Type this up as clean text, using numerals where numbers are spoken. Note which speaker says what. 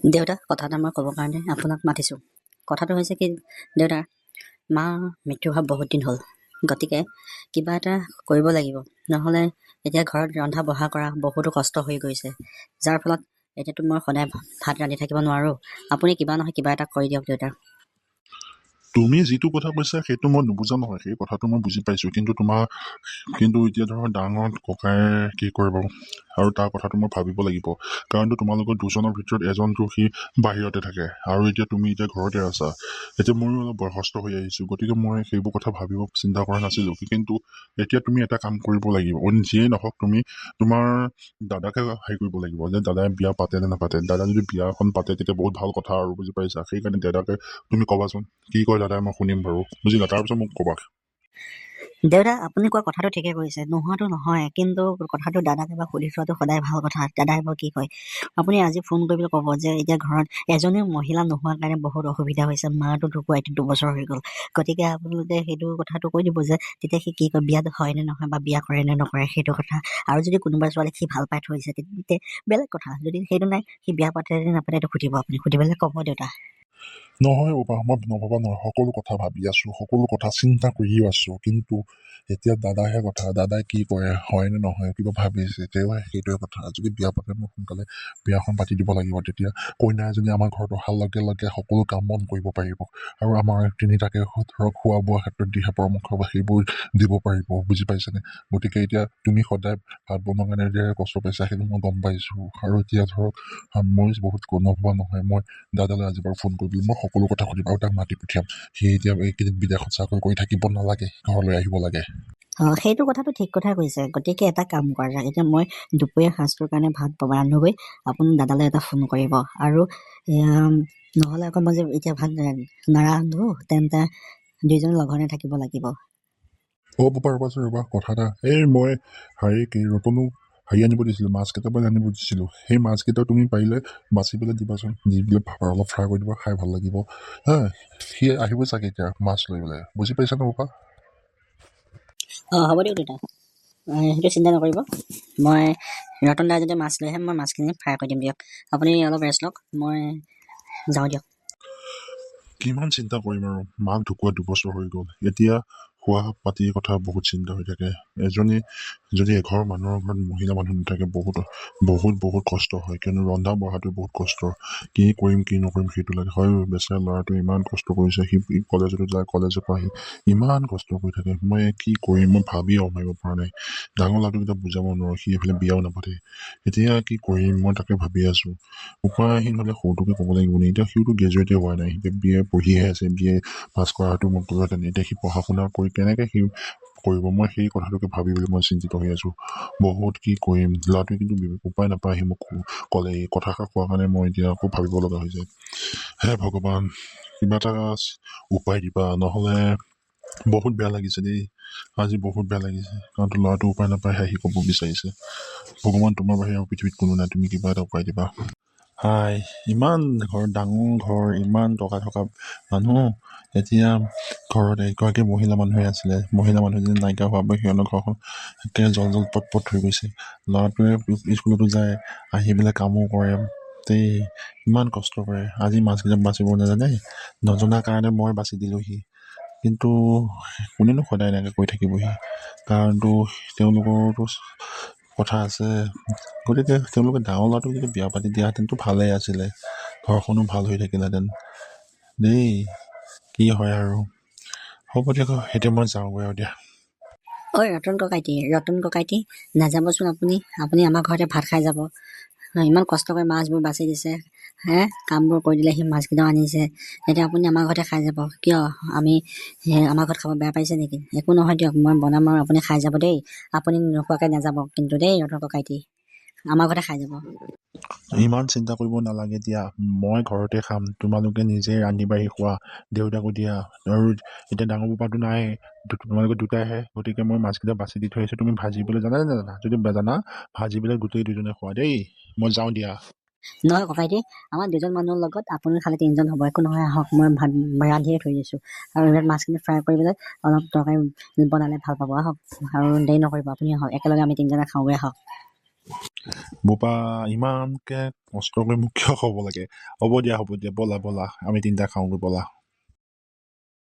Speaker 1: দেউতা, কথা এটা মই ক'বৰ কাৰণে আপোনাক মাতিছোঁ। কথাটো হৈছে কি দেউতা, মা মৃত্যু হোৱা বহুত দিন হ'ল, গতিকে কিবা এটা কৰিব লাগিব, নহ'লে এতিয়া ঘৰত ৰন্ধা বঢ়া কৰা বহুতো কষ্ট হৈ গৈছে, যাৰ ফলত এতিয়াতো মই সদায় ভাত ৰান্ধি থাকিব নোৱাৰোঁ। আপুনি কিবা নহয় কিবা এটা কৰি দিয়ক দেউতা।
Speaker 2: তুমি যিটো কথা কৈছা সেইটো মই নুবুজা নহয়, সেই কথাটো মই বুজি পাইছোঁ, কিন্তু এতিয়া ধৰক ডাঙৰ ককাই কি কৰিব আৰু তাৰ কথাটো মই ভাবিব লাগিব, কাৰণতো তোমালোকৰ দুজনৰ ভিতৰত এজনটো সি বাহিৰতে থাকে আৰু এতিয়া তুমি এতিয়া ঘৰতে আছা। এতিয়া ময়ো অলপ বয়সস্থ হৈ আহিছোঁ, গতিকে মই সেইবোৰ কথা ভাবিব চিন্তা কৰা নাছিলোঁ, কিন্তু এতিয়া তুমি এটা কাম কৰিব লাগিব, যিয়েই নহওক তুমি তোমাৰ দাদাকে হেৰি কৰিব লাগিব যে দাদাই বিয়া পাতে নে নাপাতে। দাদা যদি বিয়া এখন পাতে তেতিয়া বহুত ভাল কথা আৰু, বুজি পাইছা? সেইকাৰণে দাদাকে তুমি ক'বাচোন কি কয় দাদাই, মই শুনিম বাৰু, বুজিলা? তাৰপিছত মোক ক'বা।
Speaker 1: দেউতা, আপুনি কোৱা কথাটো ঠিকে কৈছে, নোহোৱাটো নহয়, কিন্তু কথাটো দাদাক এবাৰ সুধি চোৱাটো সদায় ভাল কথা। দাদাই এবাৰ কি কয় আপুনি আজি ফোন কৰিবলৈ ক'ব যে এতিয়া ঘৰত এজনীও মহিলা নোহোৱাৰ কাৰণে বহুত অসুবিধা হৈছে, মাটো ঢুকুৱা 2 বছৰ হৈ গ'ল। গতিকে আপোনালোকে সেইটো কথাটো কৈ দিব যে তেতিয়া সি কি কয়, বিয়াত হয় নে নহয় বা বিয়া কৰে নে নকৰে সেইটো কথা। আৰু যদি কোনোবা ছোৱালীক সি ভাল পাই থৈছে তেতিয়া বেলেগ কথা, যদি সেইটো নাই সি বিয়া পাতে নে নাপাতে সেইটো সুধিব, আপুনি সুধি পেলাই ক'ব দেউতা।
Speaker 2: নহয় বাবা, মই নভবা নহয়, সকলো কথা ভাবি আছোঁ, সকলো কথা চিন্তা কৰিও আছোঁ, কিন্তু এতিয়া দাদাহে কথা, দাদাই কি কৰে, হয় নে নহয় কিবা ভাবিছে, তেওঁহে সেইটোৱে কথা। যদি বিয়া পাতে মই সোনকালে বিয়াখন পাতি দিব লাগিব, তেতিয়া কইনা এজনী আমাৰ ঘৰত অহাৰ লগে লগে সকলো কাম বন কৰিব পাৰিব আৰু আমাৰ তিনিটাকে ধৰক খোৱা বোৱা ক্ষেত্ৰত দিহা পৰামৰ্শ বা সেইবোৰ দিব পাৰিব, বুজি পাইছেনে? গতিকে এতিয়া তুমি সদায় ভাত বনোৱাৰ কাৰণে যে কষ্ট পাইছা সেইটো মই গম পাইছোঁ, আৰু এতিয়া ধৰক মই বহুত নভবা নহয়, মই দাদালৈ আজি বাৰু ফোন কৰি মই সকলো কথা সুধিম আৰু তাক মাতি পঠিয়াম। সি এতিয়া এইকেইদিন বিদেশত চাকৰি কৰি থাকিব নালাগে, ঘৰলৈ আহিব লাগে।
Speaker 1: সেইটো কথাটো ঠিক কথা কৈছে। গতিকে এটা কাম কৰা যায়, এতিয়া মই দুপৰীয়া সাঁজটোৰ কাৰণে ভাত ৰান্ধোগৈ, আপুনি দাদালৈ এটা ফোন কৰিব। আৰু নহ'লে আকৌ মই যে এতিয়া ভাত নাৰান্ধো তেন্তে দুইজনে লঘনে থাকিব লাগিব।
Speaker 2: পাপা ৰ'বাচোন ৰ'বা, কথা এটা, মই ৰতনো আনিব দিছিলোঁ, মাছ কেইটামান আনিব দিছিলোঁ, সেই মাছকেইটা তুমি পাৰিলে বাচি পেলাই দিবাচোন, দি পেলাই ভাপৰ অলপ ফ্ৰাই কৰি দিবা, খাই ভাল লাগিব হা। সি আহিব চাগে এতিয়া মাছ লৈ পেলাই, বুজি পাইছা ন পাপা?
Speaker 1: হ'ব দিয়ক দেউতা, সেইটো চিন্তা নকৰিব। মই ৰতন দাই যদি মাছ লৈ আহে মই মাছখিনি ফ্ৰাই কৰি দিম দিয়ক। আপুনি অলপ ৰেষ্ট লওক, মই যাওঁ দিয়ক।
Speaker 2: কিমান চিন্তা কৰিম আৰু, মাক ঢুকুৱা 2 বছৰ হৈ গ'ল, এতিয়া খোৱা পাতিৰ কথা বহুত চিন্তা হৈ থাকে। যদি এঘৰৰ মানুহৰ ঘৰত মহিলা মানুহ নাথাকে বহুত বহুত বহুত কষ্ট হয়, কিয়নো ৰন্ধা বঢ়াটো বহুত কষ্ট, কি কৰিম কি নকৰিম সেইটো লাগে। হয় বেচেৰা ল'ৰাটোৱে ইমান কষ্ট কৰিছে, সি কলেজতো যায়, কলেজৰ পৰা আহি ইমান কষ্ট কৰি থাকে, মই কি কৰিম মই ভাবি মাৰিব পৰা নাই। ডাঙৰ ল'ৰাটোকেইটা বুজাব নোৱাৰোঁ, সি এইফালে বিয়াও নাপাতে, এতিয়া কি কৰিম মই তাকে ভাবি আছোঁ। উপায়হীন হ'লে সৰুটোকে ক'ব লাগিব নে? এতিয়া সিওতো গ্ৰেজুৱেটে হোৱা নাই, এতিয়া BA পঢ়িহে আছে, BA পাছ কৰাটো মই ক'লোহেঁতেন, এতিয়া সি পঢ়া শুনা কৰি কেনেকৈ সি কৰিব, মই সেই কথাটোকে ভাবিবলৈ মই চিন্তিত হৈ আছোঁ বহুত। কি কৰিম, ল'ৰাটোৱে কিন্তু উপায় নাপায়, সি মোক ক'লে এই কথাষাৰ কোৱাৰ কাৰণে মই এতিয়া আকৌ ভাবিব লগা হৈ যায়। হে ভগৱান, কিবা এটা উপায় দিবা, নহ'লে বহুত বেয়া লাগিছে দেই, আজি বহুত বেয়া লাগিছে, কাৰণ ল'ৰাটো উপায় নাপায় সি ক'ব বিচাৰিছে। ভগৱান, তোমাৰ বাহিৰে আৰু পৃথিৱীত কোনো নাই, তুমি কিবা এটা উপায় দিবা। ইমান ডাঙৰ ঘৰ, ইমান টকা থকা মানুহ, এতিয়া ঘৰত এগৰাকী মহিলা মানুহে আছিলে, মহিলা মানুহজনী নাইকিয়া হোৱাৰ বাবে সিহঁতৰ ঘৰখন একে জল পট হৈ গৈছে। ল'ৰাটোৱে স্কুলতো যায়, আহি পেলাই কামো কৰে দেই, ইমান কষ্ট কৰে। আজি মাছকেইটা বাচিব নাজানে, নজনাৰ কাৰণে মই বাচি দিলোঁহি, কিন্তু কোনেনো সদায় এনেকৈ কৰি থাকিবহি, কাৰণতো তেওঁলোকৰতো কথা আছে। গতিকে তেওঁলোকে ডাঙৰ ল'ৰাটোক যদি বিয়া পাতি দিয়াহেঁতেনতো ভালেই আছিলে, ঘৰখনো ভাল হৈ থাকিলেহেঁতেন দেই, কি হয় আৰু। হ'ব দিয়ক, এতিয়া মই যাওঁগৈ আৰু দিয়া।
Speaker 1: ৰতন ককাইটি নাযাবচোন, আপুনি আমাৰ ঘৰতে ভাত খাই যাব। ইমান কষ্ট কৰি মাছবোৰ বাছি দিছে, কামবোৰ কৰি দিলে, সি মাছকেইটাও আনিছে, এতিয়া আপুনি আমাৰ ঘৰতে খাই যাব। কিয় আমি আমাৰ ঘৰত খাব বেয়া পাইছে নেকি? একো নহয় দিয়ক, মই বনাম আৰু আপুনি খাই যাব দেই। আপুনি নোখোৱাকৈ নাযাব কিন্তু দেই, ৰতন ককাইটি আমাৰ ঘৰতে খাই যাব।
Speaker 2: ইমান চিন্তা কৰিব নালাগে দিয়া, মই ঘৰতে খাম, তোমালোকে নিজে ৰান্ধি বাঢ়ি খোৱা, দেউতাকো দিয়া। আৰু এতিয়া ডাঙৰ পাপাটো নাই, তোমালোকে দুটাইহে, গতিকে মই মাছকেইটা বাছি দি থৈ আহিছোঁ, তুমি ভাজিবলৈ জানা নে নাজানা? যদি নাজানা ভাজিবলৈ গোটেই দুজনে খোৱা দেই, মই যাওঁ দিয়া।
Speaker 1: নহয় ককাইটি, আমাৰ 2জন মানুহৰ লগত আপুনি খালি 3জন হ'ব, একো নহয়, আহক, মই ভাত ৰান্ধিয়ে থৈ দিছোঁ। আৰু ইয়াত মাছখিনি ফ্ৰাই কৰি পেলাই অলপ তৰকাৰী বনালে ভাল পাব, আহক, আৰু দেৰি নকৰিব, আপুনি আহক, একেলগে আমি 3জনে খাওঁগৈ, আহক।
Speaker 2: বোপা ইমানকে কষ্ট কৰি মোক কিয় ক'ব লাগে? হ'ব দিয়া ব'লা আমি তিনিটা খাওঁগৈ ব'লা।